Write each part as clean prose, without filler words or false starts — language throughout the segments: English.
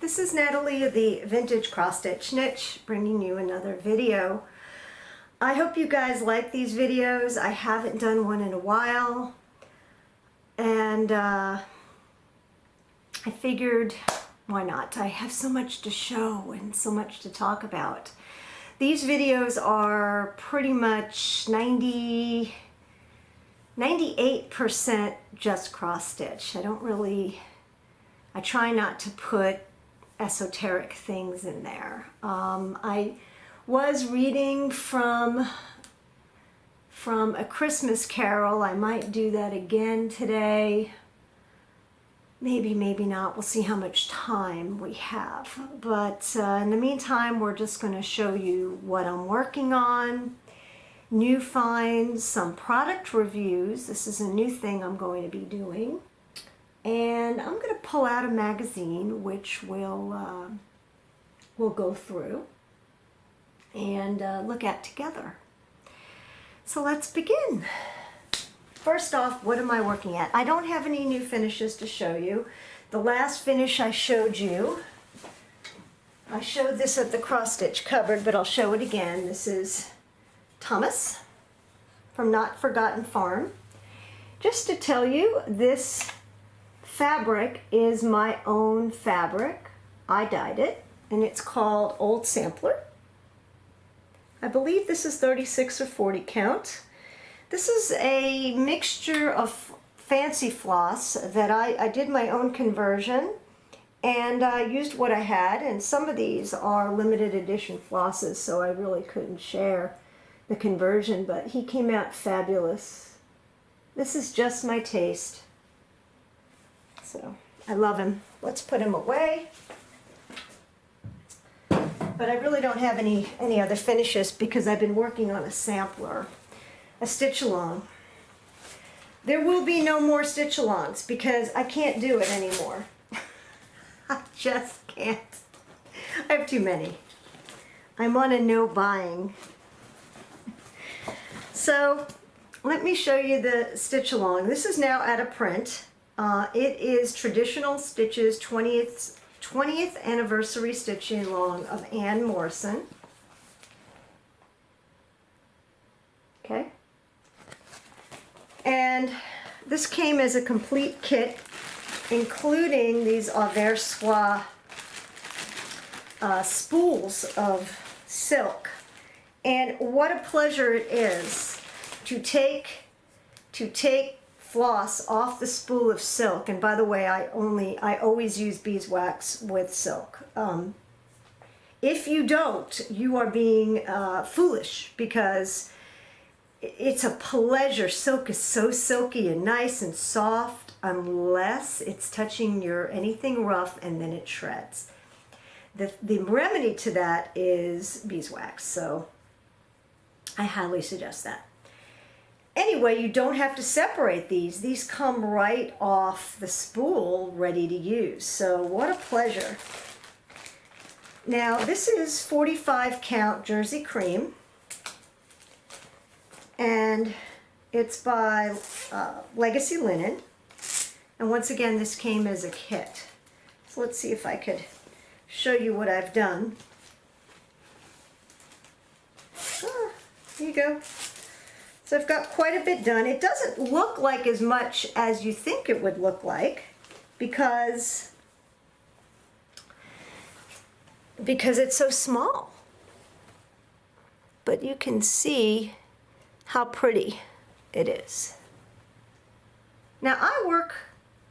This is Natalie of the Vintage Cross Stitch Niche, bringing you another video. I hope you guys like these videos. I haven't done one in a while, and I figured, why not? I have so much to show and so much to talk about. These videos are pretty much 98% just cross stitch. I try not to put esoteric things in there. I was reading from A Christmas Carol. I might do that again today. Maybe, maybe not. We'll see how much time we have. But in the meantime, we're just going to show you what I'm working on, new finds, some product reviews. This is a new thing I'm going to be doing. And I'm going to pull out a magazine, which we'll go through and look at together. So let's begin. First off, what am I working at? I don't have any new finishes to show you. The last finish I showed you, I showed this at the cross stitch cupboard, but I'll show it again. This is Thomas from Not Forgotten Farm. Just to tell you, this fabric is my own fabric. I dyed it, and it's called Old Sampler. I believe this is 36 or 40 count. This is a mixture of fancy floss that I did my own conversion, and I used what I had, and some of these are limited edition flosses, so I really couldn't share the conversion, but he came out fabulous. This is just my taste. So I love him. Let's put him away. But I really don't have any other finishes because I've been working on a sampler, a stitch along. There will be no more stitch alongs because I can't do it anymore. I just can't. I have too many. I'm on a no buying. So let me show you the stitch along. This is now out of print. It is Traditional Stitches 20th Anniversary Stitching Along of Ann Morrison. Okay. And this came as a complete kit, including these Auvers Soie spools of silk. And what a pleasure it is to take floss off the spool of silk. And by the way, I always use beeswax with silk. If you don't, you are being foolish, because it's a pleasure. Silk is so silky and nice and soft unless it's touching anything rough, and then it shreds. The remedy to that is beeswax, so I highly suggest that. Anyway, you don't have to separate these. These come right off the spool ready to use. So what a pleasure. Now this is 45 count Jersey Cream, and it's by Legacy Linen. And once again, this came as a kit. So let's see if I could show you what I've done. Here you go. So I've got quite a bit done. It doesn't look like as much as you think it would look like because it's so small. But you can see how pretty it is. Now I work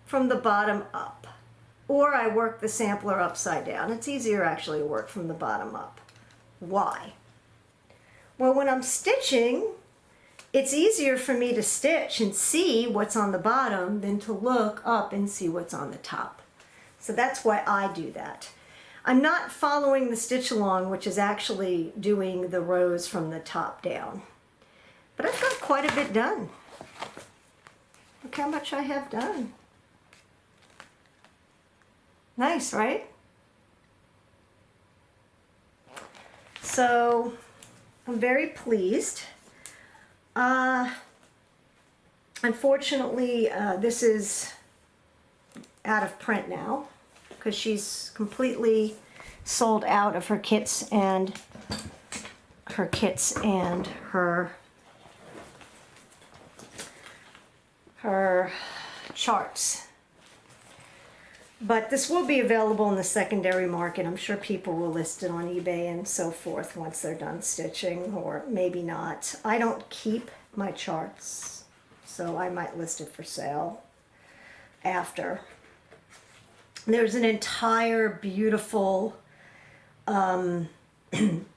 from the bottom up, or I work the sampler upside down. It's easier actually to work from the bottom up. Why? Well, when I'm stitching, it's easier for me to stitch and see what's on the bottom than to look up and see what's on the top. So that's why I do that. I'm not following the stitch along, which is actually doing the rows from the top down. But I've got quite a bit done. Look how much I have done. Nice, right? So I'm very pleased. Unfortunately, this is out of print now. because she's completely sold out of her kits and her charts. But this will be available in the secondary market. I'm sure people will list it on eBay and so forth once they're done stitching, or maybe not. I don't keep my charts, so I might list it for sale after. There's an entire beautiful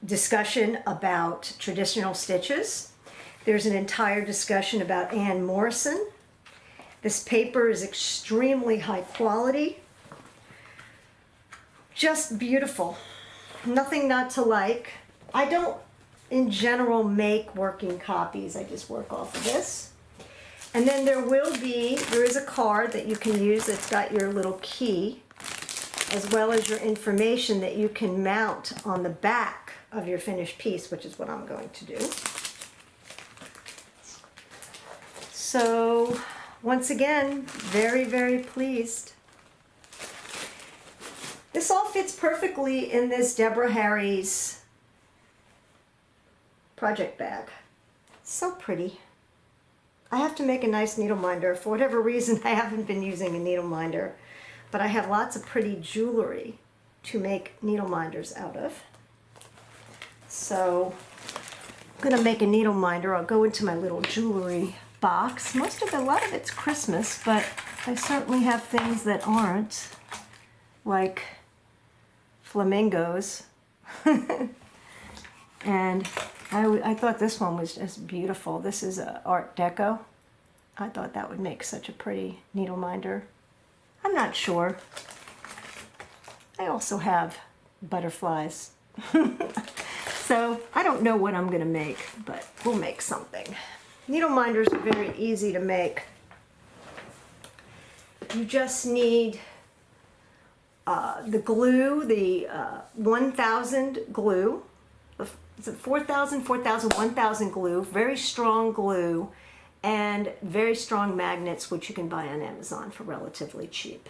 discussion about traditional stitches. There's an entire discussion about Anne Morrison. This paper is extremely high quality. Just beautiful. Nothing not to like. I don't, in general, make working copies. I just work off of this. And then there is a card that you can use that's got your little key, as well as your information that you can mount on the back of your finished piece, which is what I'm going to do. So, once again, very, very pleased. This all fits perfectly in this Deborah Harry's project bag. So pretty. I have to make a nice needle minder. For whatever reason, I haven't been using a needle minder, but I have lots of pretty jewelry to make needle minders out of. So I'm gonna make a needle minder. I'll go into my little jewelry box. A lot of it's Christmas, but I certainly have things that aren't, like flamingos. And I thought this one was just beautiful. This is Art Deco. I thought that would make such a pretty needle minder. I'm not sure. I also have butterflies. So I don't know what I'm gonna make, but we'll make something. Needle minders are very easy to make. You just need the glue, the 1000 glue. Is it 4000, 1000 glue, very strong glue, and very strong magnets, which you can buy on Amazon for relatively cheap.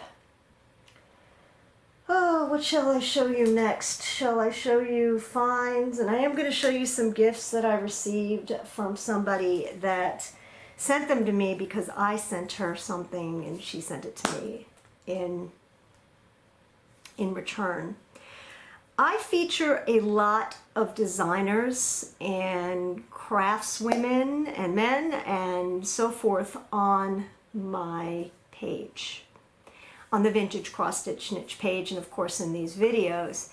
Oh, what shall I show you next? Shall I show you finds? And I am going to show you some gifts that I received from somebody that sent them to me because I sent her something and she sent it to me in return. I feature a lot of designers and craftswomen and men and so forth on my page, on the Vintage Cross Stitch Niche page, and of course in these videos.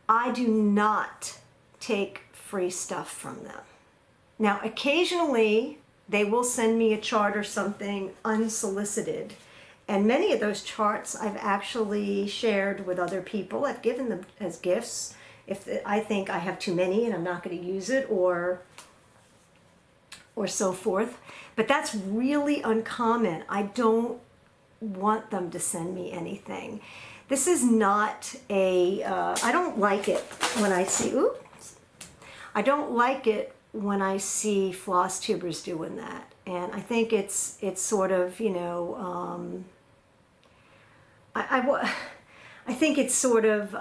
I do not take free stuff from them. Now occasionally they will send me a chart or something unsolicited, and many of those charts I've actually shared with other people. I've given them as gifts if I think I have too many and I'm not going to use it, or so forth. But that's really uncommon. I don't want them to send me anything. This is not a, I don't like it when I see, oops. I don't like it when I see floss tubers doing that. And I think it's sort of, you know, I think it's sort of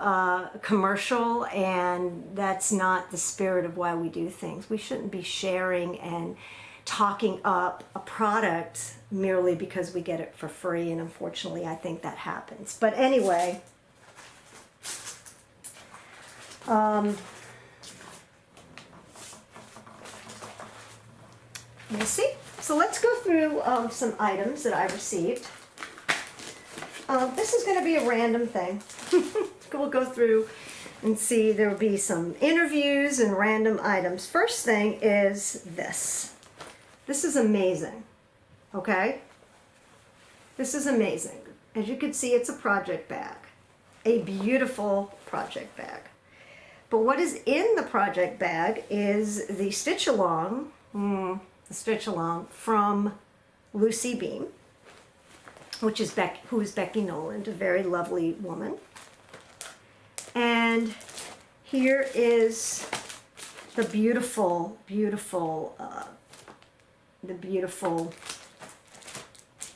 commercial, and that's not the spirit of why we do things. We shouldn't be sharing and talking up a product merely because we get it for free, and unfortunately I think that happens. But anyway, we'll see. So let's go through some items that I received. This is going to be a random thing. We'll go through and see. There will be some interviews and random items. First thing is this. This is amazing. Okay? This is amazing. As you can see, it's a project bag. A beautiful project bag. But what is in the project bag is the stitch along, from Lucy Beam, which is who is Becky Noland, a very lovely woman. And here is the beautiful, beautiful,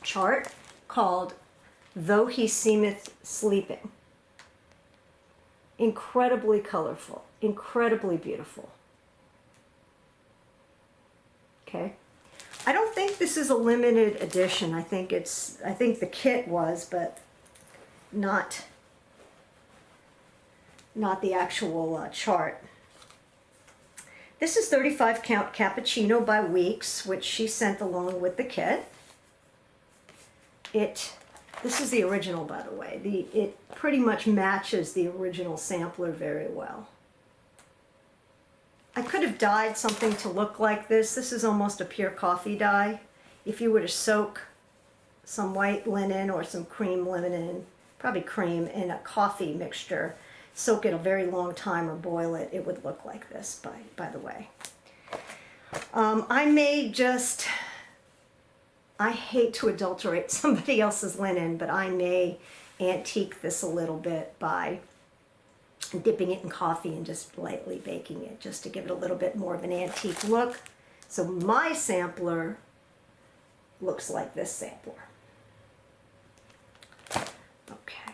chart called "Though He Seemeth Sleeping." Incredibly colorful, incredibly beautiful. Okay. I don't think this is a limited edition. I think the kit was, but not the actual chart. This is 35 Count Cappuccino by Weeks, which she sent along with the kit. This is the original, by the way. It pretty much matches the original sampler very well. I could have dyed something to look like this. This is almost a pure coffee dye. If you were to soak some white linen or some cream linen, probably cream, in a coffee mixture, soak it a very long time or boil it, it would look like this, by the way. I hate to adulterate somebody else's linen, but I may antique this a little bit by dipping it in coffee and just lightly baking it, just to give it a little bit more of an antique look. So my sampler looks like this sampler. Okay.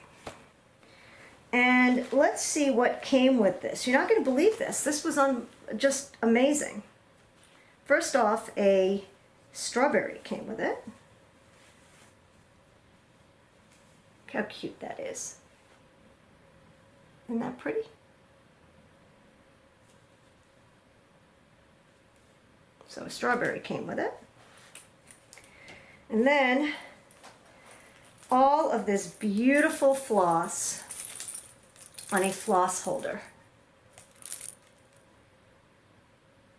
And let's see what came with this. You're not going to believe this. This was just amazing. First off, a strawberry came with it. Look how cute that is. Isn't that pretty? So a strawberry came with it. And then all of this beautiful floss on a floss holder.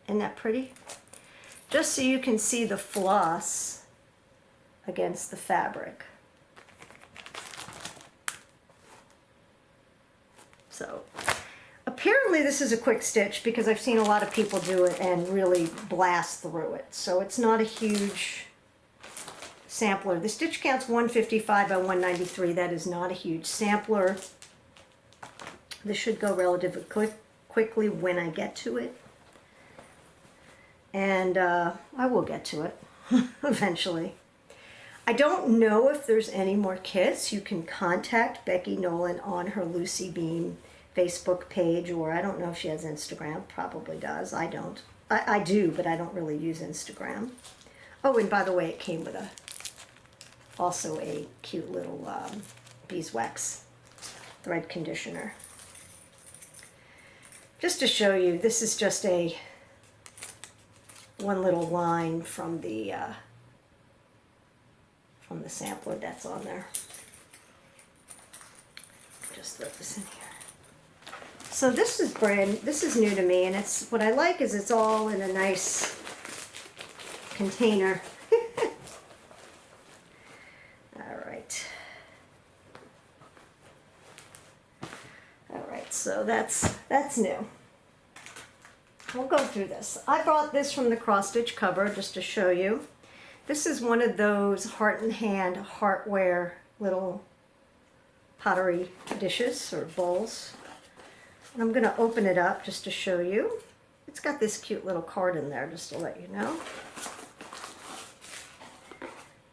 Isn't that pretty? Just so you can see the floss against the fabric. So apparently this is a quick stitch because I've seen a lot of people do it and really blast through it. So it's not a huge sampler. The stitch count's 155 by 193. That is not a huge sampler. This should go relatively quickly when I get to it. And I will get to it eventually. I don't know if there's any more kits. You can contact Becky Nolan on her Lucy Beam Facebook page, or I don't know if she has Instagram. Probably does. I don't. I do, but I don't really use Instagram. Oh, and by the way, it came with also a cute little beeswax thread conditioner. Just to show you, this is just one little line from the sampler that's on there. Just throw this in here. So this is new to me, and it's what I like is it's all in a nice container. All right, so that's new. We'll go through this. I brought this from the cross stitch cover just to show you. This is one of those heart and hand heartware little pottery dishes or bowls. And I'm going to open it up just to show you. It's got this cute little card in there just to let you know.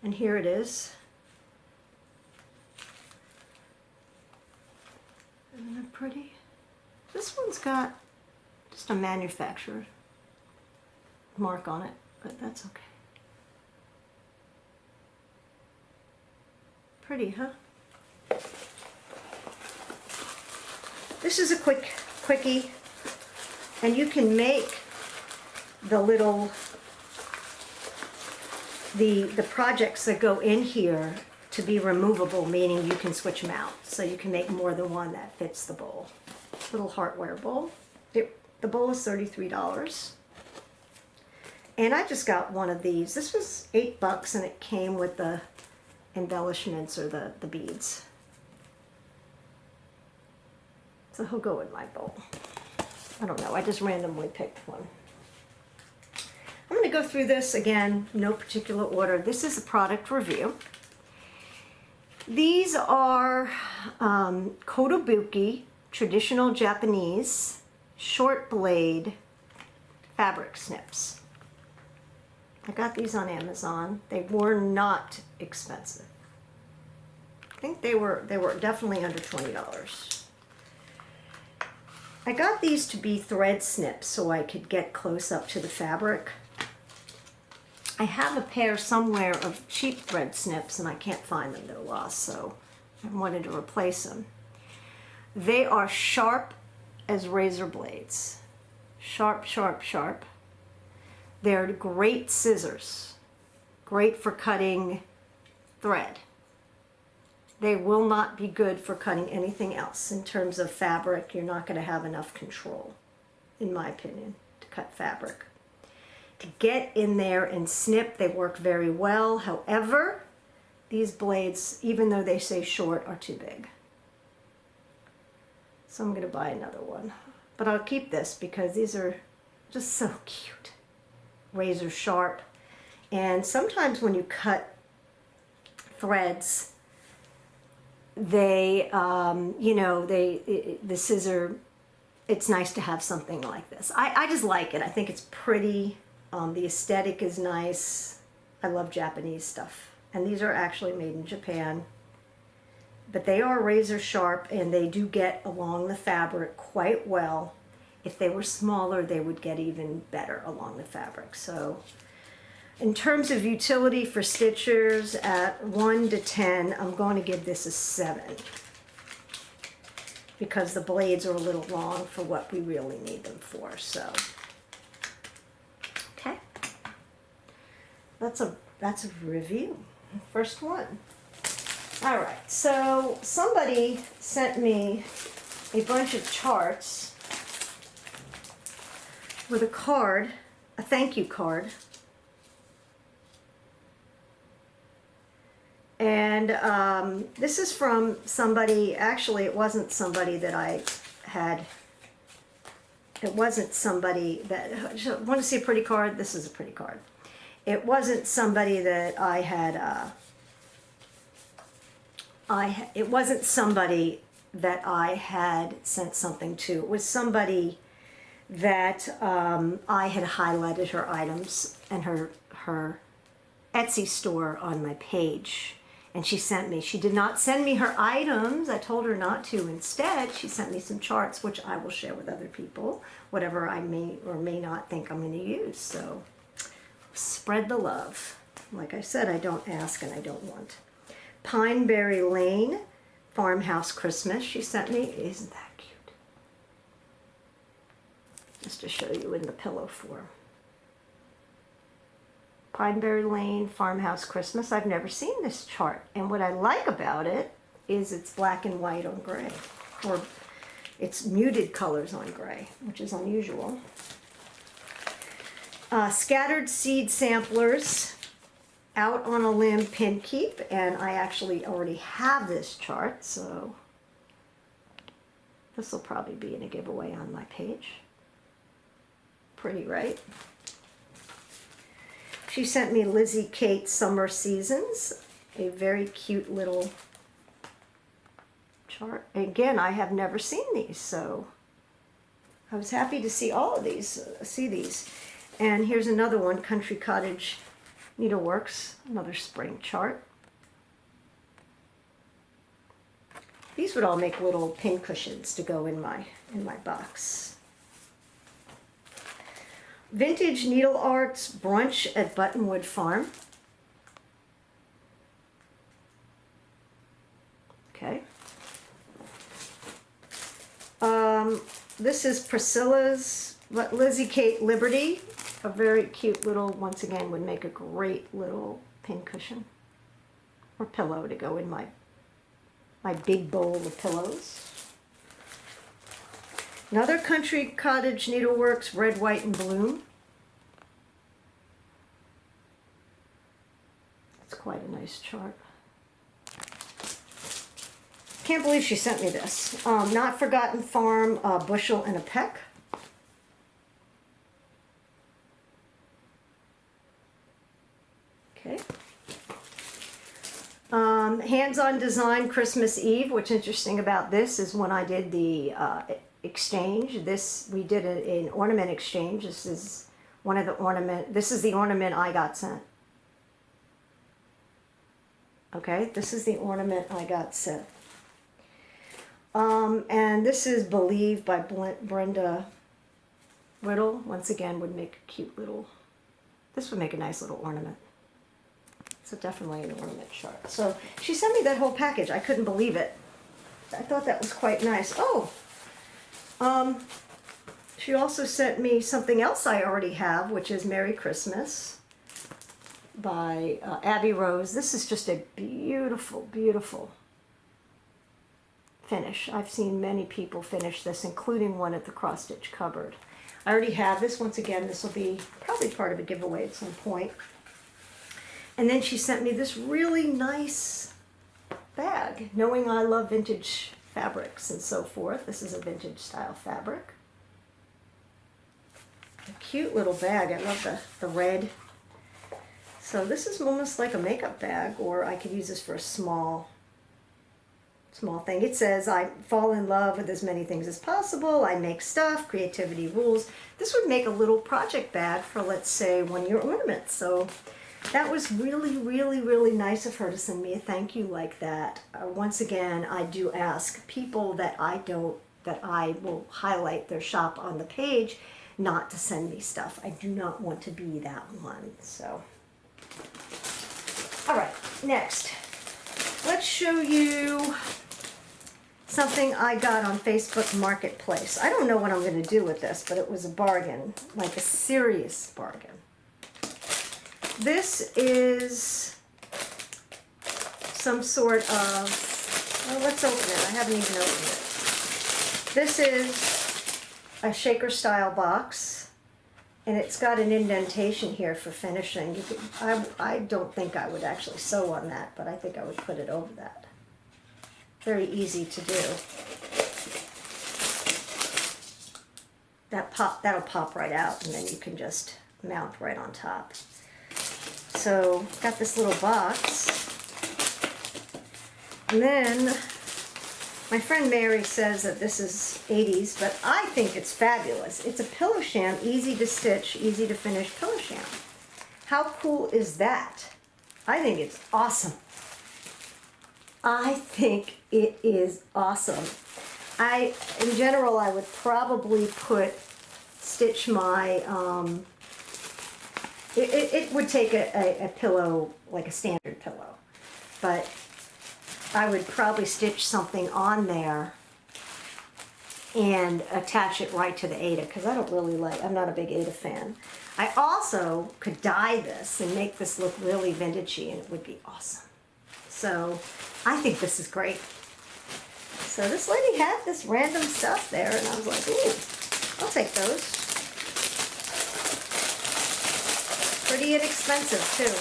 And here it is. Isn't that pretty? This one's got just a manufacturer mark on it, but that's okay. Pretty, huh? This is a quickie, and you can make the little the projects that go in here to be removable, meaning you can switch them out, so you can make more than one that fits the bowl. Little heartware bowl. The bowl is $33. And I just got one of these. This was $8 and it came with the embellishments or the beads. So he'll go in my bowl. I don't know, I just randomly picked one. I'm going to go through this again, no particular order. This is a product review. These are Kodobuki traditional Japanese short blade fabric snips. I got these on Amazon. They were not expensive. I think they were definitely under $20. I got these to be thread snips so I could get close up to the fabric. I have a pair somewhere of cheap thread snips and I can't find them, they're lost, so I wanted to replace them. They are sharp as razor blades. Sharp, sharp, sharp. They're great scissors. Great for cutting thread. They will not be good for cutting anything else. In terms of fabric, you're not going to have enough control, in my opinion, to cut fabric. To get in there and snip, they work very well. However, these blades, even though they say short, are too big. So I'm going to buy another one. But I'll keep this because these are just so cute. Razor sharp. And sometimes when you cut threads, they, the scissor, it's nice to have something like this. I just like it. I think it's pretty. The aesthetic is nice. I love Japanese stuff. And these are actually made in Japan. But they are razor sharp and they do get along the fabric quite well. If they were smaller, they would get even better along the fabric. So in terms of utility for stitchers, at 1 to 10, I'm going to give this a 7. Because the blades are a little long for what we really need them for. So, okay. That's a review. First one. All right, so somebody sent me a bunch of charts with a card, a thank you card. And this is from somebody, actually it wasn't somebody that I had, it wasn't somebody that, want to see a pretty card? This is a pretty card. It wasn't somebody that I had, it wasn't somebody that I had sent something to. It was somebody that I had highlighted her items and her Etsy store on my page. And she sent me, she did not send me her items. I told her not to. Instead, she sent me some charts, which I will share with other people, whatever I may or may not think I'm going to use. So spread the love. Like I said, I don't ask and I don't want. Pineberry Lane, Farmhouse Christmas, she sent me. Isn't that cute? Just to show you in the pillow form. Pineberry Lane, Farmhouse Christmas. I've never seen this chart. And what I like about it is it's black and white on gray. Or it's muted colors on gray, which is unusual. Scattered Seed Samplers. Out on a Limb Pin Keep, and I actually already have this chart, so this will probably be in a giveaway on my page. Pretty, right? She sent me Lizzie Kate Summer Seasons, a very cute little chart. Again, I have never seen these, so I was happy to see all of these, And here's another one, Country Cottage Needleworks, another spring chart. These would all make little pin cushions to go in my box. Vintage Needle Arts Brunch at Buttonwood Farm. Okay. This is Priscilla's Lizzie Kate Liberty. A very cute little, once again, would make a great little pin cushion or pillow to go in my big bowl of pillows. Another Country Cottage Needleworks Red, White, and Bloom. It's quite a nice chart. Can't believe she sent me this. Not Forgotten Farm, Bushel and a Peck. Okay. Hands-on Design Christmas Eve. What's interesting about this is when I did the exchange, we did an ornament exchange. This is one of the this is the ornament I got sent. Okay, this is the ornament I got sent. And this is Believe by Brenda Whittle. Once again, would make a cute little, this would make a nice little ornament. So definitely an ornament chart. So she sent me that whole package. I couldn't believe it. I thought that was quite nice. Oh, she also sent me something else I already have, which is Merry Christmas by Abby Rose. This is just a beautiful, beautiful finish. I've seen many people finish this, including one at the cross stitch cupboard. I already have this. Once again, this will be probably part of a giveaway at some point. And then she sent me this really nice bag, knowing I love vintage fabrics and so forth. This is a vintage style fabric. A cute little bag. I love the red. So this is almost like a makeup bag, or I could use this for a small thing. It says, I fall in love with as many things as possible. I make stuff, creativity rules. This would make a little project bag for, let's say, one-year ornaments. So that was really, really, really nice of her to send me a thank you like that. Once again, I do ask people that I will highlight their shop on the page not to send me stuff. I do not want to be that one. So, all right, next. Let's show you something I got on Facebook Marketplace. I don't know what I'm going to do with this, but it was a bargain, like a serious bargain. This is some sort of, well, let's open it. I haven't even opened it. This is a shaker style box, and it's got an indentation here for finishing. I don't think I would actually sew on that, but I think I would put it over that. Very easy to do. That'll pop right out, and then you can just mount right on top. So got this little box, and then my friend Mary says that this is 80s, but I think it's fabulous. It's a pillow sham, easy to stitch, easy to finish pillow sham. How cool is that? I think it's awesome. I think it is awesome. In general, I would probably stitch my, it would take a pillow, like a standard pillow, but I would probably stitch something on there and attach it right to the Aida, because I don't really I'm not a big Aida fan. I also could dye this and make this look really vintagey, and it would be awesome. So I think this is great. So this lady had this random stuff there, and I was like, ooh, I'll take those. Pretty inexpensive too.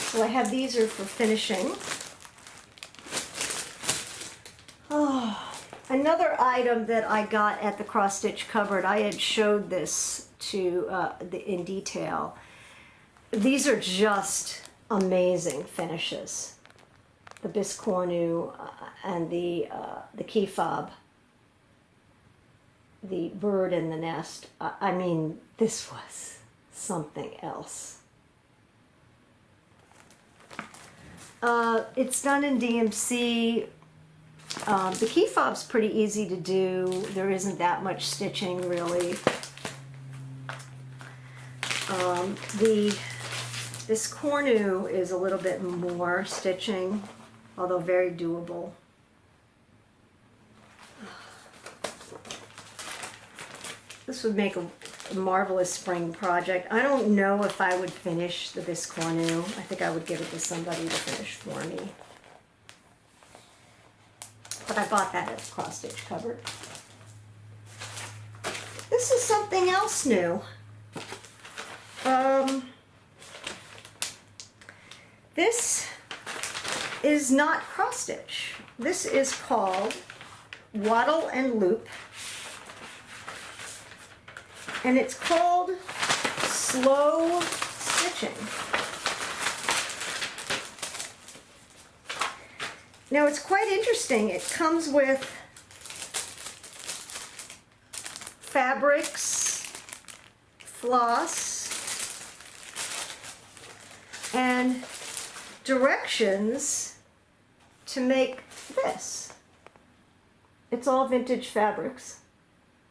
So I have these are for finishing. Oh, another item that I got at the cross stitch cupboard. I had showed this in detail. These are just amazing finishes. The biscornu and the key fob, the bird in the nest. I mean, this was something else. It's done in DMC. The key fob's pretty easy to do. There isn't that much stitching really. This cornu is a little bit more stitching, although very doable. This would make a marvelous spring project. I don't know if I would finish the biscornu. I think I would give it to somebody to finish for me. But I bought that at the cross stitch cupboard. This is something else new. This is not cross stitch. This is called Wattle and Loop. And it's called slow stitching. Now it's quite interesting. It comes with fabrics, floss, and directions to make this. It's all vintage fabrics,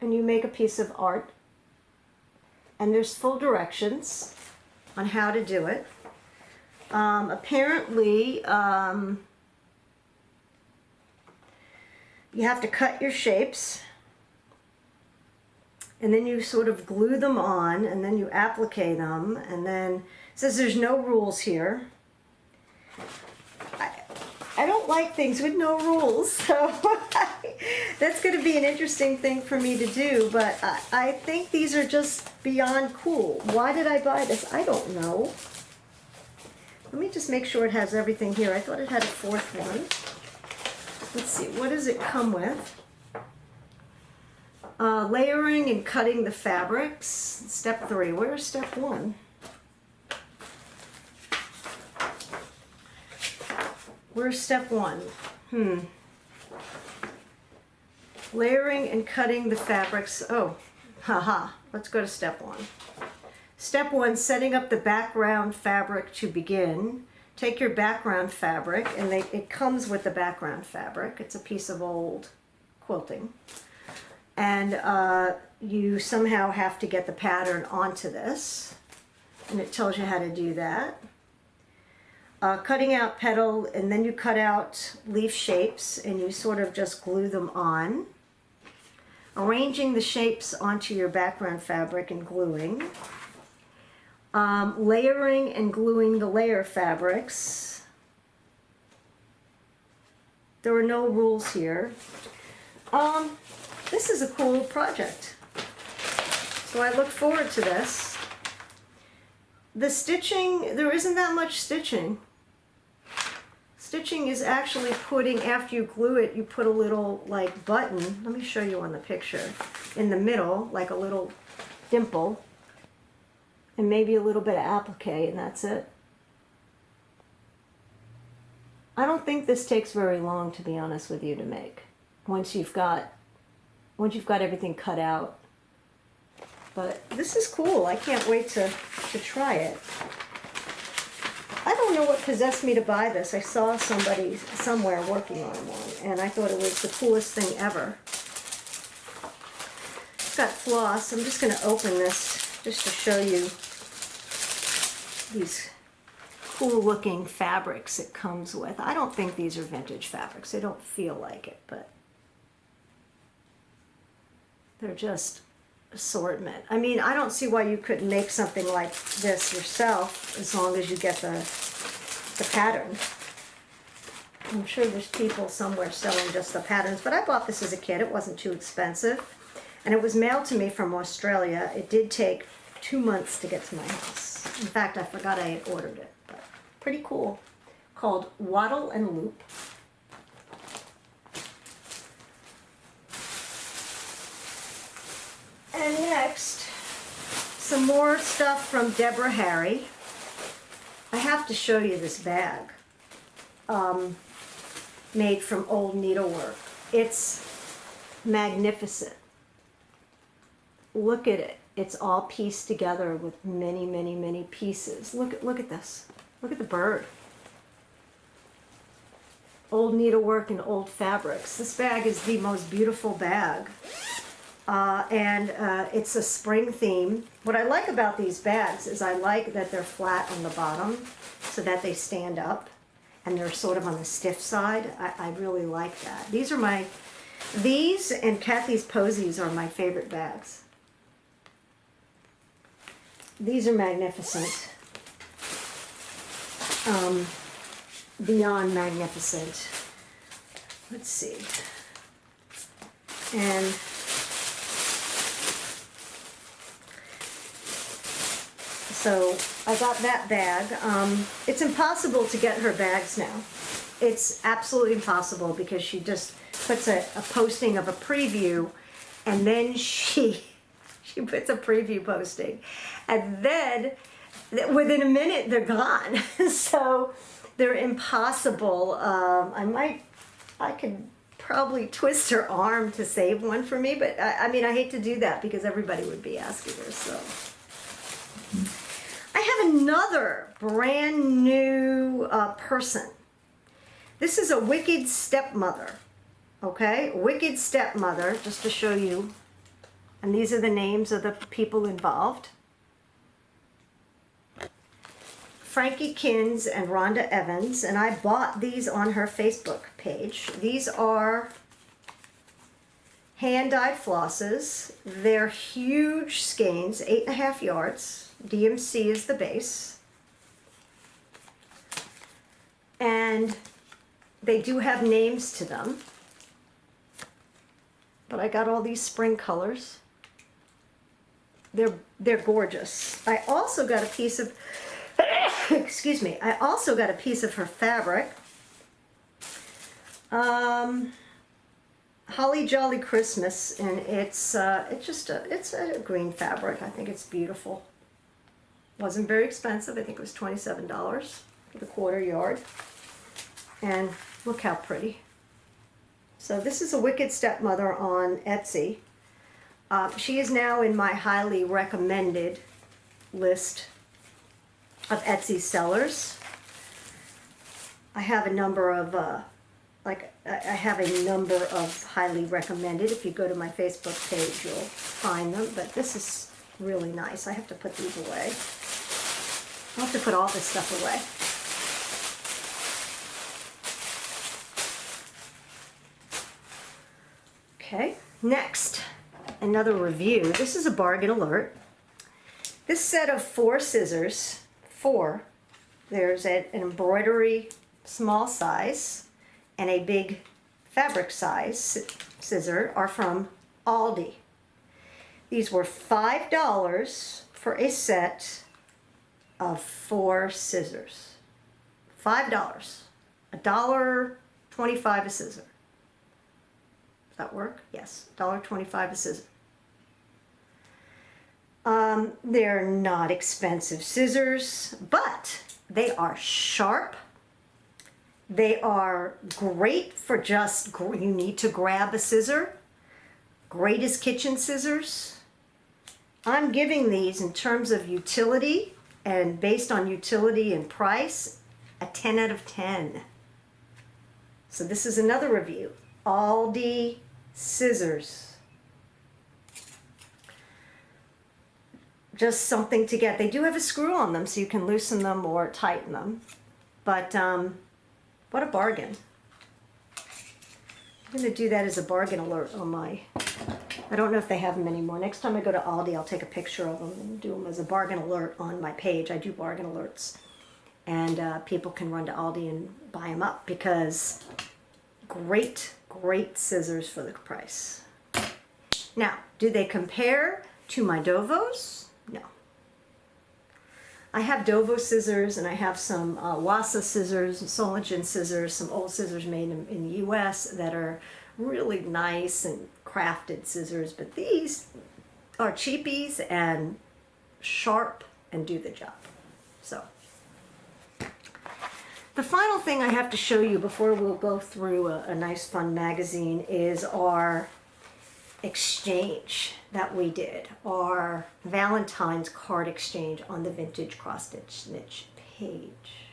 and you make a piece of art, and there's full directions on how to do it. Apparently, you have to cut your shapes, and then you sort of glue them on, and then you applique them, and then it says there's no rules here. I don't like things with no rules, so that's going to be an interesting thing for me to do, but I think these are just beyond cool. Why did I buy this? I don't know. Let me just make sure it has everything here. I thought it had a fourth one. Let's see, what does it come with? Layering and cutting the fabrics. Step 3. Where's step 1? Where's step 1? Layering and cutting the fabrics. Oh, haha. Let's go to step 1. Step 1, setting up the background fabric to begin. Take your background fabric, and it comes with the background fabric. It's a piece of old quilting. And you somehow have to get the pattern onto this. And it tells you how to do that. Cutting out petal, and then you cut out leaf shapes, and you sort of just glue them on. Arranging the shapes onto your background fabric and gluing. Layering and gluing the layer fabrics. There are no rules here. This is a cool project. So I look forward to this. The stitching, there isn't that much stitching. Stitching is actually putting, after you glue it, you put a little like button, let me show you on the picture, in the middle, like a little dimple, and maybe a little bit of applique, and that's it. I don't think this takes very long, to be honest with you, to make, once you've got everything cut out. But this is cool. I can't wait to try it. I don't know what possessed me to buy this. I saw somebody somewhere working on one, and I thought it was the coolest thing ever. It's got floss. I'm just going to open this just to show you these cool looking fabrics it comes with. I don't think these are vintage fabrics. They don't feel like it, but they're just assortment. I mean, I don't see why you couldn't make something like this yourself as long as you get the pattern. I'm sure there's people somewhere selling just the patterns, but I bought this as a kid. It wasn't too expensive, and it was mailed to me from Australia. It did take 2 months to get to my house. In fact, I forgot I had ordered it, but pretty cool. Called Wattle and Loop. And next, some more stuff from Deborah Harry. I have to show you this bag made from old needlework. It's magnificent. Look at it. It's all pieced together with many, many, many pieces. Look at this. Look at the bird. Old needlework and old fabrics. This bag is the most beautiful bag. It's a spring theme. What I like about these bags is I like that they're flat on the bottom so that they stand up, and they're sort of on the stiff side. I really like that. These and Kathy's Posies are my favorite bags. These are magnificent. Beyond magnificent. Let's see. And so I got that bag. It's impossible to get her bags now. It's absolutely impossible because she just puts a posting of a preview, and then she puts a preview posting, and then within a minute they're gone. So they're impossible. I could probably twist her arm to save one for me, but I mean, I hate to do that because everybody would be asking her. So I have another brand new person. This is a Wicked Stepmother, okay? Wicked Stepmother, just to show you. And these are the names of the people involved. Frankie Kins and Rhonda Evans, and I bought these on her Facebook page. These are hand-dyed flosses. They're huge skeins, 8.5 yards. DMC is the base. And they do have names to them. But I got all these spring colors. They're gorgeous. I also got a piece of excuse me, I also got a piece of her fabric. Holly Jolly Christmas, and it's a green fabric. I think it's beautiful. Wasn't very expensive. I think it was $27 for the 1/4 yard. And look how pretty. So this is a Wicked Stepmother on Etsy. She is now in my highly recommended list of Etsy sellers. I have a number of highly recommended. If you go to my Facebook page, you'll find them. But this is really nice. I have to put these away. I'll have to put all this stuff away. Okay, next, another review. This is a bargain alert. This set of 4 scissors, there's an embroidery small size and a big fabric size scissor, are from Aldi. These were $5 for a set of 4 scissors. $5. $1.25 a scissor. Does that work? Yes, $1.25 a scissor. They're not expensive scissors, but they are sharp. They are great for just, you need to grab a scissor. Great as kitchen scissors. I'm giving these, in terms of utility and based on utility and price, a 10 out of 10. So this is another review. Aldi Scissors. Just something to get. They do have a screw on them, so you can loosen them or tighten them. But what a bargain. I'm going to do that as a bargain alert on my... I don't know if they have them anymore. Next time I go to Aldi, I'll take a picture of them and do them as a bargain alert on my page. I do bargain alerts. And people can run to Aldi and buy them up, because great, great scissors for the price. Now, do they compare to my Dovos? No. I have Dovo scissors, and I have some Wassa scissors, Soligen scissors, some old scissors made in the US that are really nice and crafted scissors, but these are cheapies and sharp and do the job. So, the final thing I have to show you before we'll go through a nice fun magazine is our exchange that we did, our Valentine's card exchange on the Vintage Cross Stitch Niche page.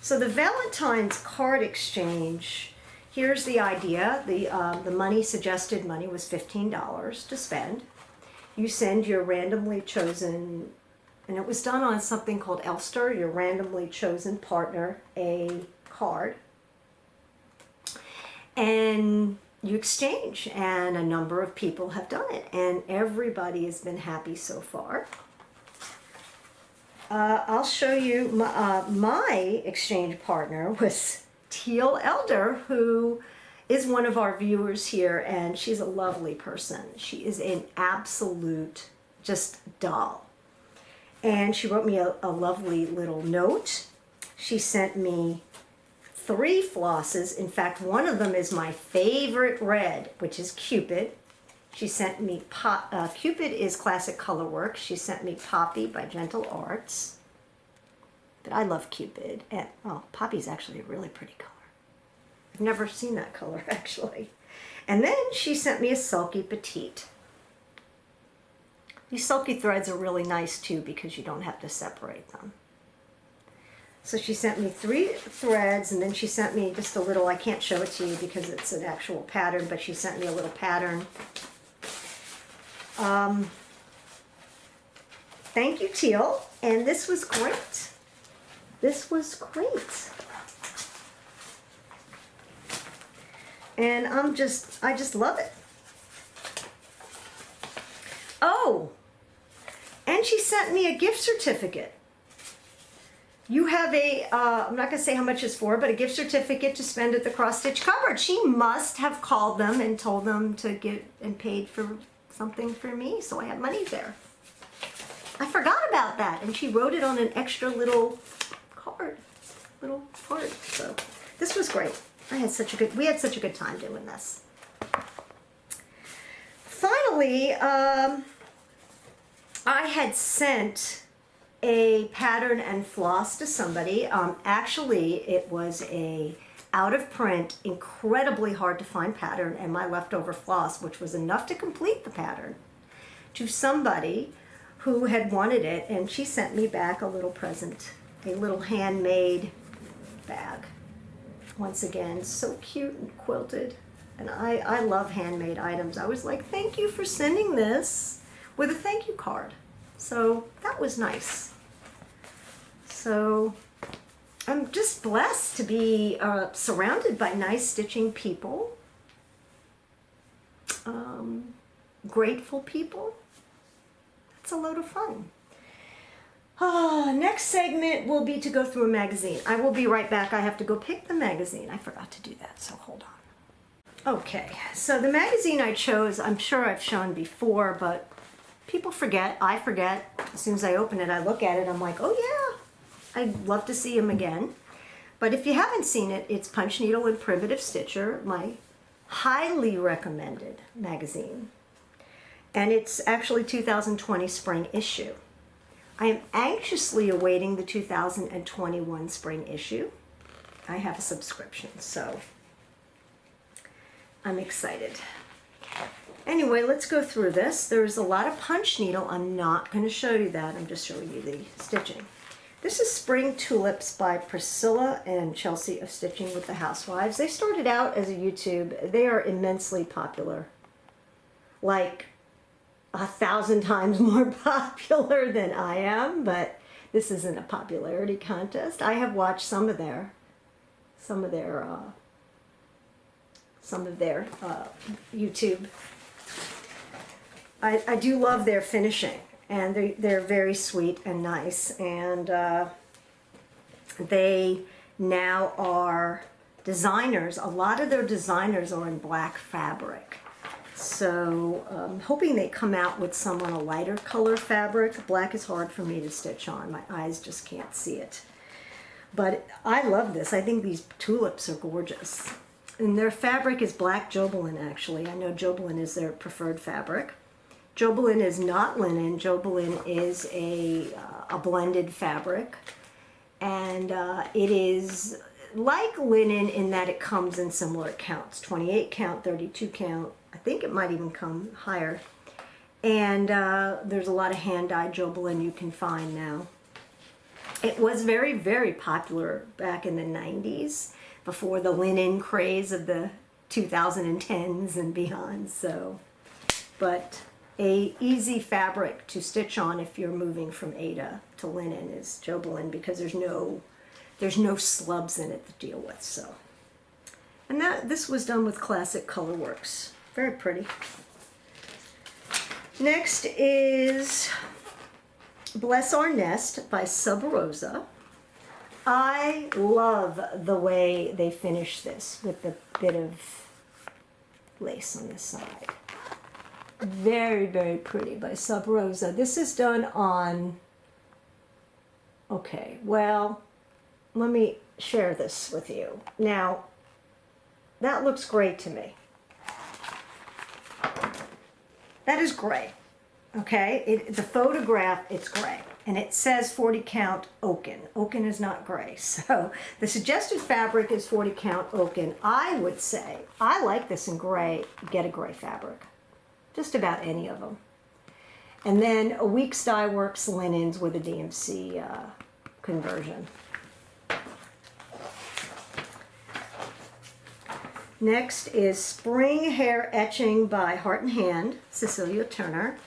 So the Valentine's card exchange, here's the idea. The money, suggested money, was $15 to spend. You send your randomly chosen, and it was done on something called Elster, your randomly chosen partner, a card. And you exchange, and a number of people have done it, and everybody has been happy so far. I'll show you my exchange partner was Teal Elder, who is one of our viewers here, and she's a lovely person. She is an absolute just doll. And she wrote me a lovely little note. She sent me 3 flosses. In fact, one of them is my favorite red, which is Cupid. She sent me, Cupid is Classic Colorwork. She sent me Poppy by Gentle Arts. But I love Cupid. And, oh, Poppy's actually a really pretty color. I've never seen that color, actually. And then she sent me a Sulky Petite. These sulky threads are really nice, too, because you don't have to separate them. So she sent me 3 threads, and then she sent me just a little, I can't show it to you because it's an actual pattern, but she sent me a little pattern. Thank you, Teal. And this was great. This was great. And I just love it. Oh, and she sent me a gift certificate. You have I'm not going to say how much it's for, but a gift certificate to spend at the Cross Stitch Cupboard. She must have called them and told them to get and paid for something for me, so I have money there. I forgot about that, and she wrote it on an extra little card, So this was great. We had such a good time doing this. Finally, I had sent a pattern and floss to somebody. Actually, it was a out of print, incredibly hard to find pattern, and my leftover floss, which was enough to complete the pattern, to somebody who had wanted it, and she sent me back a little present, a little handmade bag. Once again, so cute and quilted. And I love handmade items. I was like, thank you for sending this, with a thank you card. So that was nice. So I'm just blessed to be surrounded by nice stitching people, grateful people. It's a load of fun. Next segment will be to go through a magazine. I will be right back. I have to go pick the magazine. I forgot to do that, so hold on. Okay, so the magazine I chose, I'm sure I've shown before, but people forget. I forget. As soon as I open it, I look at it, I'm like, oh yeah, I'd love to see him again. But if you haven't seen it, it's Punch Needle and Primitive Stitcher, my highly recommended magazine. And it's actually 2020 spring issue. I am anxiously awaiting the 2021 spring issue. I have a subscription, so I'm excited. Anyway, let's go through this. There's a lot of punch needle. I'm not going to show you that. I'm just showing you the stitching. This is Spring Tulips by Priscilla and Chelsea of Stitching with the Housewives. They started out as a YouTube. They are immensely popular. Like 1,000 times more popular than I am, but this isn't a popularity contest. I have watched some of their YouTube. I do love their finishing, and they're very sweet and nice, and they now are designers. A lot of their designers are in black fabric. So I'm hoping they come out with some on a lighter color fabric. Black is hard for me to stitch on. My eyes just can't see it. But I love this. I think these tulips are gorgeous. And their fabric is black Jobelin, actually. I know Jobelin is their preferred fabric. Jobelin is not linen. Jobelin is a blended fabric. And it is like linen in that it comes in similar counts. 28 count, 32 count. I think it might even come higher. And there's a lot of hand-dyed Jobelin you can find now. It was very, very popular back in the 90s, before the linen craze of the 2010s and beyond. So, but a easy fabric to stitch on if you're moving from Aida to linen is Jobelin, because there's no slubs in it to deal with. So, and this was done with Classic Colorworks. Very pretty. Next is Bless Our Nest by Subrosa. I love the way they finish this with the bit of lace on the side. Very, very pretty by Subrosa. This is done on, okay, well, let me share this with you. Now, that looks great to me. That is gray, okay? The photograph, it's gray. And it says 40 count Oaken. Oaken is not gray. So the suggested fabric is 40 count Oaken. I would say, I like this in gray, get a gray fabric. Just about any of them. And then a Weeks Dye Works linens with a DMC conversion. Next is Spring Hair Etching by Heart and Hand, Cecilia Turner.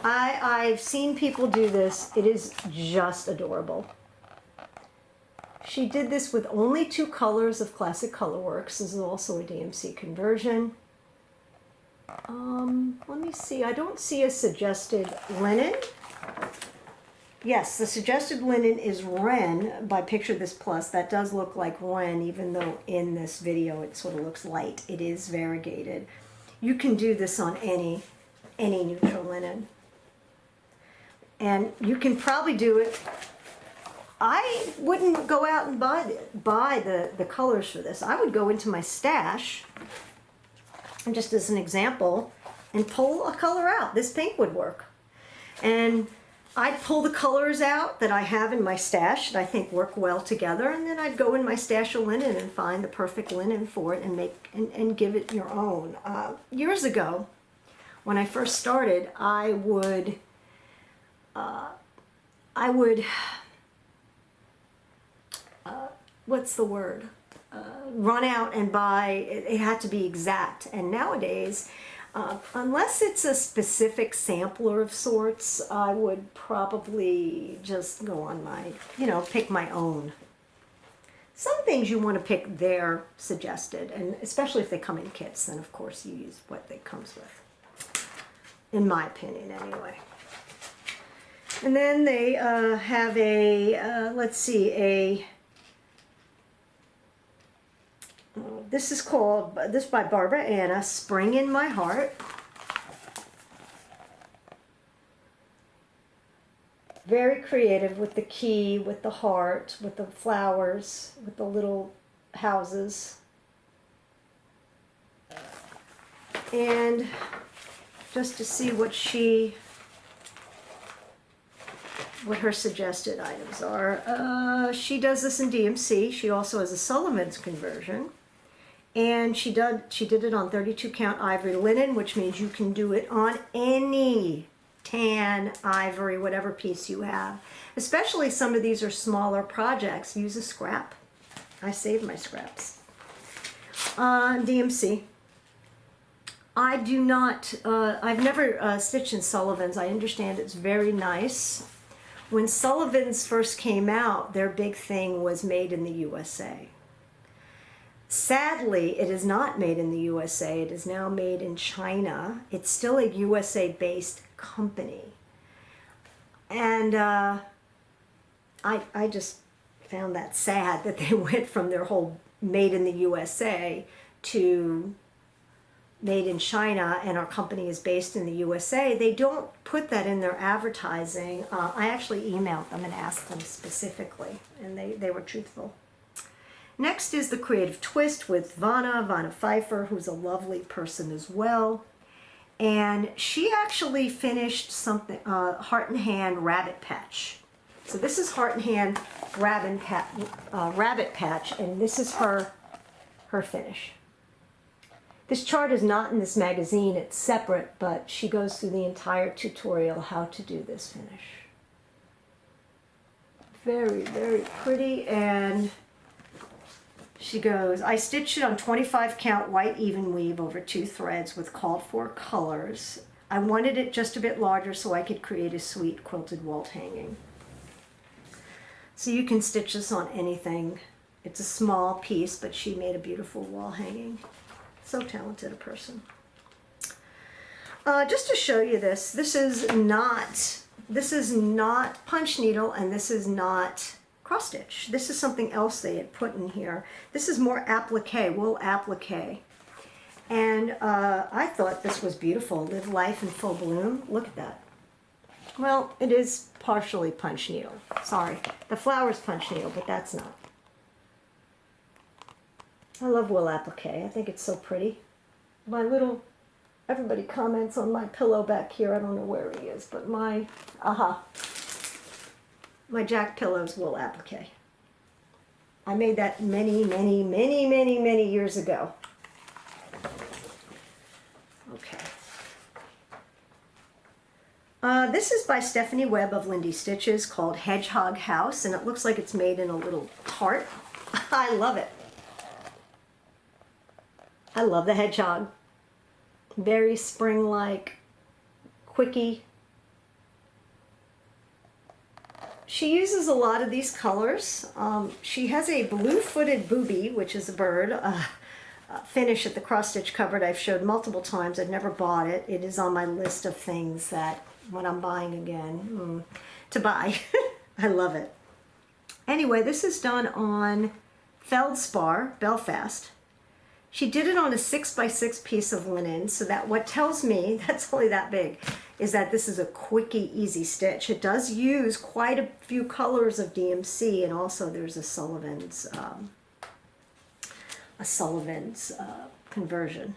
I've seen people do this. It is just adorable. She did this with only 2 colors of Classic Colorworks. This is also a DMC conversion. Let me see. I don't see a suggested linen. Yes, the suggested linen is Ren by Picture This Plus. That does look like Ren, even though in this video it sort of looks light. It is variegated. You can do this on any neutral linen. And you can probably do it. I wouldn't go out and buy the colors for this. I would go into my stash, and just as an example, and pull a color out. This pink would work. And I'd pull the colors out that I have in my stash that I think work well together, and then I'd go in my stash of linen and find the perfect linen for it and make and give it your own. Years ago, when I first started, I would what's the word? Run out and buy. It had to be exact. And nowadays, unless it's a specific sampler of sorts, I would probably just go on my, pick my own. Some things you want to pick their suggested, and especially if they come in kits, then of course you use what it comes with. In my opinion, anyway. And then they have a, let's see, this is by Barbara Anna, Spring in My Heart. Very creative with the key, with the heart, with the flowers, with the little houses. And just to see what her suggested items are. She does this in DMC. She also has a Sullivan's conversion. And she did it on 32 count ivory linen, which means you can do it on any tan, ivory, whatever piece you have. Especially some of these are smaller projects. Use a scrap. I save my scraps. DMC. I do not, I've never stitched in Sullivan's. I understand it's very nice. When Sullivan's first came out, their big thing was made in the USA. Sadly, it is not made in the USA. It is now made in China. It's still a USA-based company. And I just found that sad that they went from their whole made in the USA to made in China, and our company is based in the USA. They don't put that in their advertising. I actually emailed them and asked them specifically, and they were truthful. Next is the Creative Twist with Vanna Pfeiffer, who's a lovely person as well. And she actually finished something, Heart and Hand Rabbit Patch. So this is Heart and Hand Rabbit Patch, and this is her finish. This chart is not in this magazine, it's separate, but she goes through the entire tutorial how to do this finish. Very, very pretty, and she goes, I stitched it on 25 count white even weave over 2 threads with called for colors. I wanted it just a bit larger so I could create a sweet quilted wall hanging. So you can stitch this on anything. It's a small piece, but she made a beautiful wall hanging. So talented a person. Just to show you this, this is not punch needle, and this is not cross stitch. This is something else they had put in here. This is more applique, wool applique. And I thought this was beautiful. Live life in full bloom. Look at that. Well, it is partially punch needle. Sorry. The flower's punch needle, but that's not. I love wool applique. I think it's so pretty. Everybody comments on my pillow back here. I don't know where he is, but my Jack Pillow's wool applique. I made that many years ago. Okay. This is by Stephanie Webb of Lindy Stitches, called Hedgehog House, and it looks like it's made in a little tart. I love it. I love the Hedgehog. Very spring-like, quickie. She uses a lot of these colors. She has a blue-footed booby, which is a bird, finish at the cross-stitch cupboard I've showed multiple times. I've never bought it. It is on my list of things that when I'm buying again, to buy. I love it. Anyway, this is done on Feldspar, Belfast. She did it on a 6x6 piece of linen, so that what tells me, that's only that big, is that this is a quickie, easy stitch. It does use quite a few colors of DMC, and also there's a Sullivan's conversion.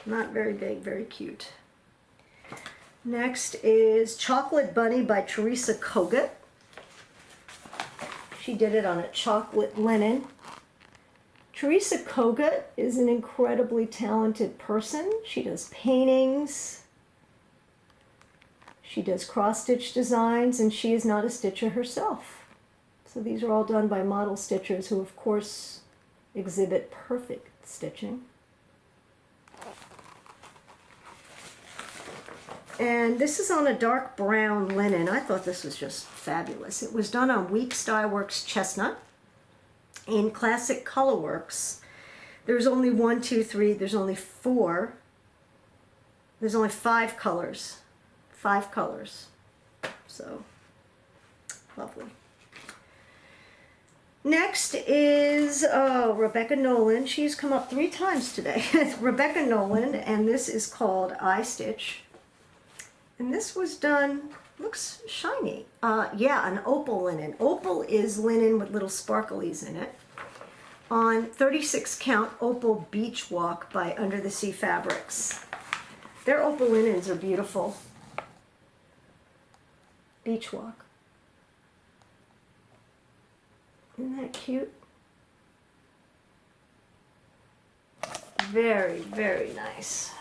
Not very big, very cute. Next is Chocolate Bunny by Theresa Koga. She did it on a chocolate linen. Theresa Koga is an incredibly talented person. She does paintings. She does cross-stitch designs, and she is not a stitcher herself. So these are all done by model stitchers who, of course, exhibit perfect stitching. And this is on a dark brown linen. I thought this was just fabulous. It was done on Weeks Dye Works Chestnut in Classic Colorworks. There's only 1, 2, 3, there's only 4. There's only 5 colors. 5 colors. So, lovely. Next is Rebecca Nolan. She's come up 3 times today. Rebecca Nolan, and this is called I Stitch. And this was done, looks shiny. Yeah, an opal linen. Opal is linen with little sparklies in it. On 36 count Opal Beach Walk by Under the Sea Fabrics. Their opal linens are beautiful. Beach Walk. Isn't that cute? Very, very nice.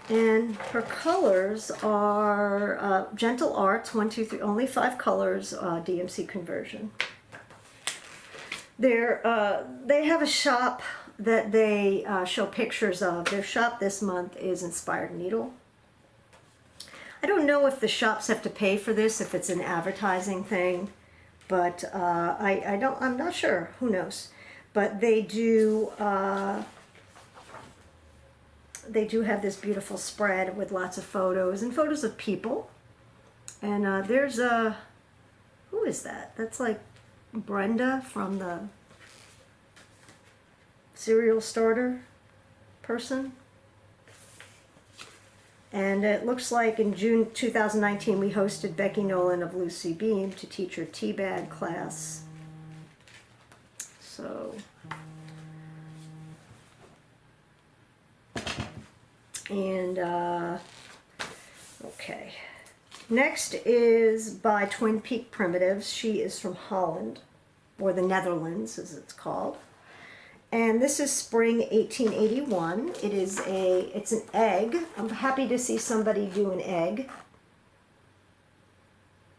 And her colors are Gentle Arts, 1, 2, 3, only 5 colors, DMC conversion. They have a shop that they show pictures of. Their shop this month is Inspired Needle. I don't know if the shops have to pay for this, if it's an advertising thing, but I'm not sure. Who knows? But they do have this beautiful spread with lots of photos and photos of people. And there's a, who is that? That's like Brenda from the cereal starter person. And it looks like in June 2019 we hosted Becky Nolan of Lucy Beam to teach her tea bag class. So, and okay. Next is by Twin Peak Primitives. She is from Holland, or the Netherlands as it's called. And this is Spring 1881. It's an egg. I'm happy to see somebody do an egg.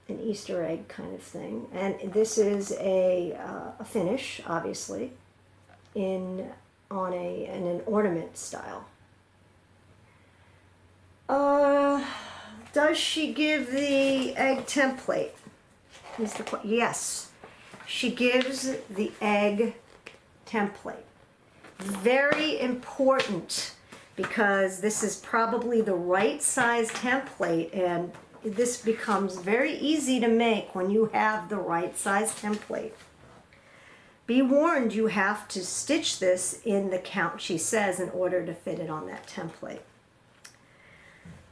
An Easter egg kind of thing. And this is a finish, obviously, in an ornament style. Does she give the egg template? Yes, she gives the egg template. Very important, because this is probably the right size template, and this becomes very easy to make when you have the right size template. Be warned, you have to stitch this in the count she says in order to fit it on that template.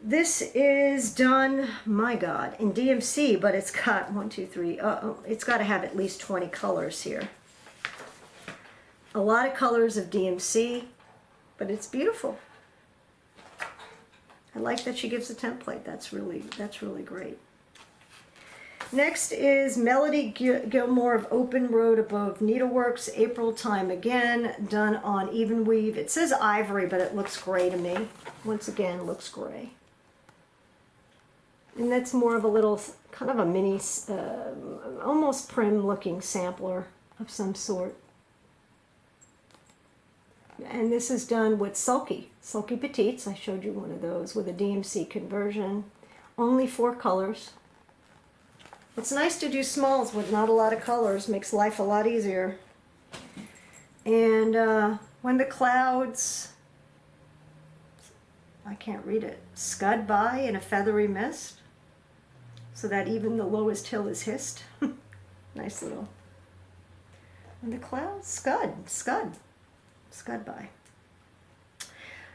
This is done, my God, in DMC, but it's got 1, 2, 3, it's got to have at least 20 colors here. A lot of colors of DMC, but it's beautiful. I like that she gives a template. That's really great. Next is Melody Gilmore of Open Road Above Needleworks, April Time Again, done on even weave. It says ivory, but it looks gray to me. Once again, looks gray. And that's more of a little, kind of a mini, almost prim looking sampler of some sort. And this is done with Sulky Petites. I showed you one of those with a DMC conversion. Only 4 colors. It's nice to do smalls with not a lot of colors. Makes life a lot easier. And when the clouds, I can't read it, scud by in a feathery mist, so that even the lowest hill is hissed. Nice little. And the clouds scud by.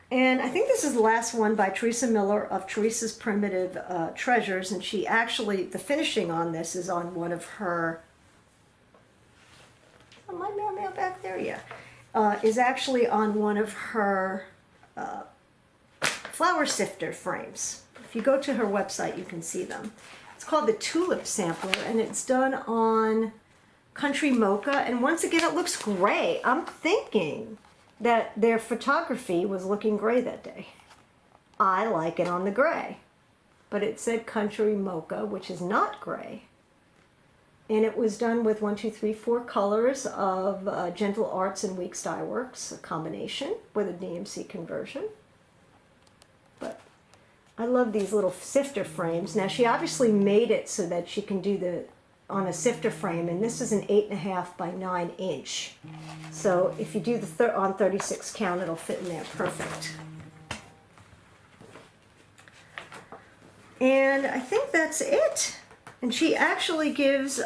And I think this is the last one by Theresa Miller of Theresa's Primitive Treasures, and she actually, the finishing on this is on one of her, oh, my mail back there, yeah, is actually on one of her flower sifter frames. If you go to her website, you can see them. It's called the Tulip Sampler, and it's done on Country Mocha, and once again, it looks gray. I'm thinking that their photography was looking gray that day. I like it on the gray, but it said Country Mocha, which is not gray. And it was done with 4 colors of Gentle Arts and Weeks Dye Works, a combination with a DMC conversion. But I love these little sifter frames. Now she obviously made it so that she can do the on a sifter frame, and this is an 8.5 by 9 inch. So if you do the on 36 count, it'll fit in there perfect. And I think that's it. And she actually gives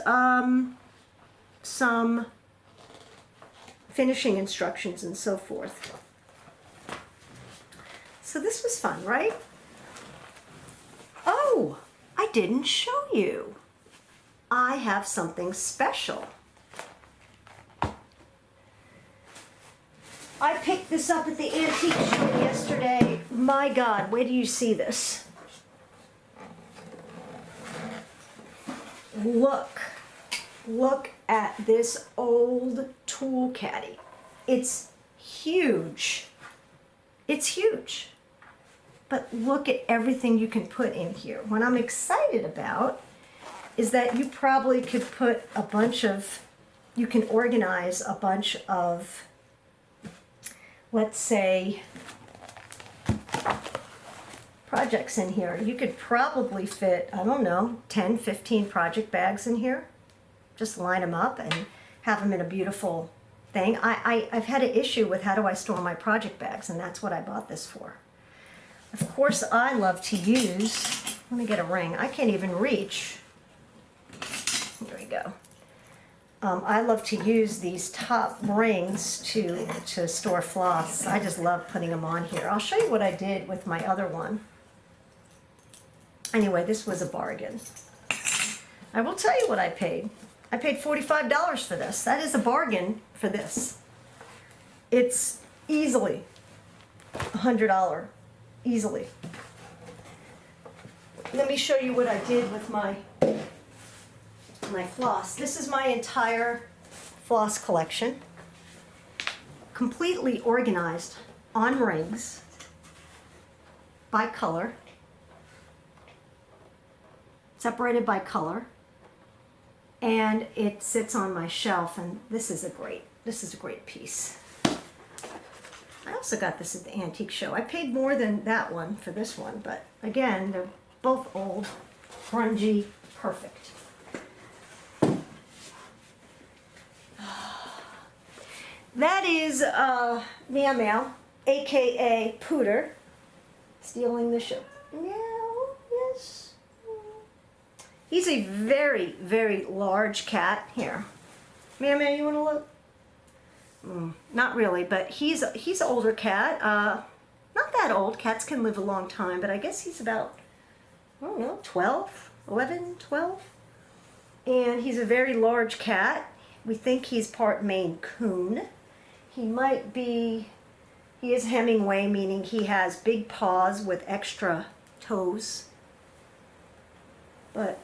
some finishing instructions and so forth. So this was fun, right? Oh, I didn't show you. I have something special. I picked this up at the antique show yesterday. My God, where do you see this? Look at this old tool caddy. It's huge. It's huge. But look at everything you can put in here. What I'm excited about is that you probably could put a bunch of, you can organize a bunch of, let's say, projects in here. You could probably fit, I don't know, 10, 15 project bags in here. Just line them up and have them in a beautiful thing. I've had an issue with how do I store my project bags, and that's what I bought this for. Of course, I love to use, let me get a ring. I can't even reach. There we go. I love to use these top rings to store floss. I just love putting them on here. I'll show you what I did with my other one. Anyway, this was a bargain. I will tell you what I paid. I paid $45 for this. That is a bargain for this. It's easily $100. Easily. Let me show you what I did with my floss. This is my entire floss collection, completely organized on rings by color, separated by color, and it sits on my shelf, and this is a great piece. I also got this at the antique show. I paid more than that one for this one, but again, they're both old, grungy, perfect. That is Meow Meow, aka Pooter, stealing the show. Meow, yes. He's a very, very large cat. Here, Meow Meow, you want to look? Not really, but he's an older cat. Not that old. Cats can live a long time, but I guess he's about, I don't know, 11, 12. And he's a very large cat. We think he's part Maine Coon. He might be, he is Hemingway, meaning he has big paws with extra toes. But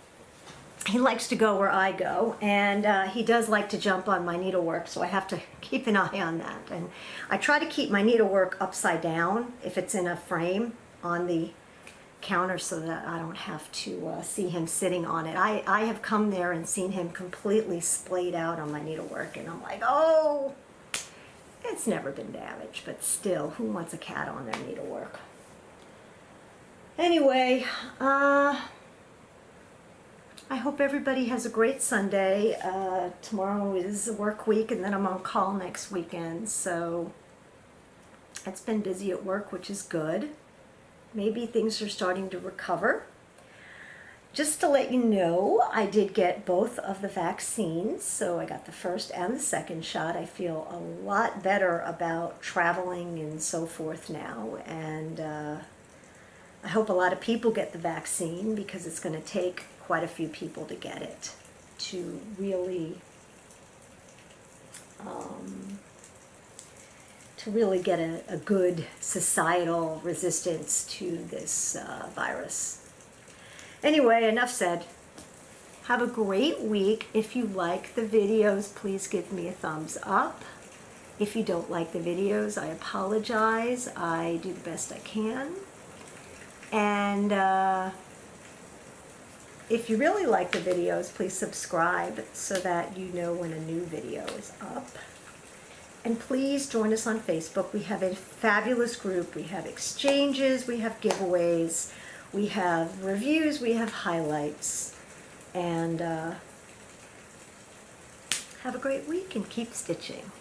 he likes to go where I go, and he does like to jump on my needlework, so I have to keep an eye on that. And I try to keep my needlework upside down if it's in a frame on the counter so that I don't have to see him sitting on it. I have come there and seen him completely splayed out on my needlework, and I'm like, oh, it's never been damaged, but still, who wants a cat on their needlework? Anyway, I hope everybody has a great Sunday. Tomorrow is a work week, and then I'm on call next weekend, so it's been busy at work, which is good. Maybe things are starting to recover. Just to let you know, I did get both of the vaccines, so I got the first and the second shot. I feel a lot better about traveling and so forth now, and I hope a lot of people get the vaccine, because it's going to take quite a few people to get it to really get a good societal resistance to this virus. Anyway, enough said. Have a great week. If you like the videos, please give me a thumbs up. If you don't like the videos, I apologize. I do the best I can. And if you really like the videos, please subscribe so that you know when a new video is up. And please join us on Facebook. We have a fabulous group. We have exchanges, we have giveaways, we have reviews, we have highlights. And have a great week and keep stitching.